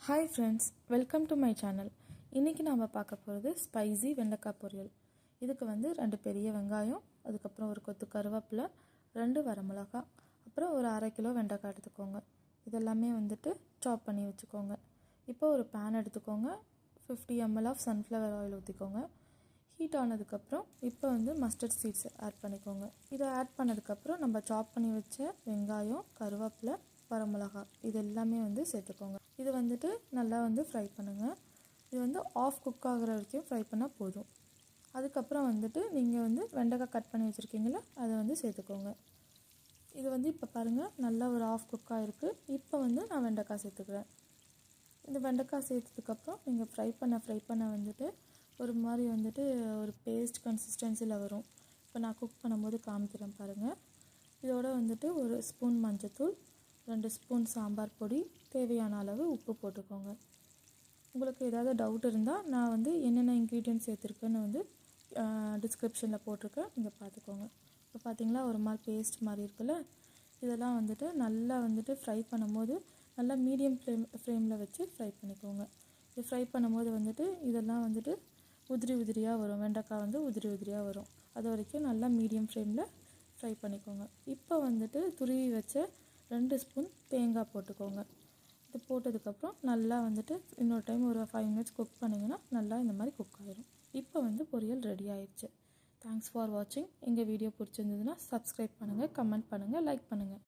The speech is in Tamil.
Hi friends, welcome to my channel. இன்றைக்கி நாம் பார்க்க போகிறது ஸ்பைசி வெண்டைக்காய் பொரியல். இதுக்கு 2 பெரிய வெங்காயம், அதுக்கப்புறம் ஒரு கொத்து கருவேப்பிலை, 2 வரமிளகா, அப்புறம் ஒரு அரை கிலோ வெண்டைக்காய் எடுத்துக்கோங்க. இதெல்லாமே சாப் பண்ணி வச்சுக்கோங்க. இப்போ ஒரு பேன் எடுத்துக்கோங்க. 50 ml ஆஃப் சன்ஃப்ளவர் ஆயில் ஊற்றிக்கோங்க. ஹீட் ஆனதுக்கப்புறம் இப்போ மஸ்டர்ட் சீட்ஸ் ஆட் பண்ணிக்கோங்க. இதை ஆட் பண்ணதுக்கப்புறம் நம்ம சாப் பண்ணி வச்ச வெங்காயம், கருவேப்பிலை, வரமிளகா இது எல்லாமே சேர்த்துக்கோங்க. இது நல்லா ஃப்ரை பண்ணுங்கள். இது ஆஃப் குக் ஆகிற வரைக்கும் ஃப்ரை பண்ணால் போதும். அதுக்கப்புறம் நீங்கள் வெண்டைக்காய் கட் பண்ணி வச்சுருக்கீங்களா, அதை சேர்த்துக்கோங்க. இது இப்போ பாருங்கள், நல்லா ஒரு ஆஃப் குக் ஆகிருக்கு. இப்போ நான் வெண்டைக்காய் சேர்த்துக்கிறேன். இந்த வெண்டைக்காய் சேர்த்ததுக்கப்புறம் நீங்கள் ஃப்ரை பண்ண ஒரு மாதிரி ஒரு பேஸ்ட் கன்சிஸ்டன்சியில் வரும். இப்போ நான் குக் பண்ணும்போது காமிக்கிறேன் பாருங்கள். இதோட ஒரு ஸ்பூன் மஞ்சத்தூள், 2 ஸ்பூன் சாம்பார் பொடி, தேவையான அளவு உப்பு போட்டுக்கோங்க. உங்களுக்கு ஏதாவது டவுட் இருந்தால் நான் என்னென்ன இன்க்ரீடியன்ட் சேர்த்துருக்கேன்னு டிஸ்கிரிப்ஷனில் போட்டிருக்கேன், நீங்கள் பார்த்துக்கோங்க. இப்போ பார்த்தீங்களா, ஒரு மாதிரி பேஸ்ட் மாதிரி இருக்குல்ல. இதெல்லாம் நல்லா ஃப்ரை பண்ணும்போது நல்லா மீடியம் ஃப்ளேமில் வச்சு ஃப்ரை பண்ணிக்கோங்க. இது ஃப்ரை பண்ணும்போது இதெல்லாம் உதிரியாக வரும். வெண்டைக்காய் உதிரி உதிரியாக வரும். அது வரைக்கும் நல்லா மீடியம் ஃப்ளேமில் ஃப்ரை பண்ணிக்கோங்க. இப்போ துருவி வச்ச 2 ஸ்பூன் தேங்காய் போட்டுக்கோங்க. இது போட்டதுக்கப்புறம் நல்லா இன்னொரு டைம் ஒரு 5 மினிட்ஸ் குக் பண்ணிங்கன்னா நல்லா இந்த மாதிரி குக் ஆகிடும். இப்போ பொரியல் ரெடி ஆயிடுச்சு. தேங்க்ஸ் ஃபார் வாட்சிங். எங்கள் வீடியோ பிடிச்சிருந்ததுன்னா சப்ஸ்கிரைப் பண்ணுங்கள், கமெண்ட் பண்ணுங்கள், லைக் பண்ணுங்கள்.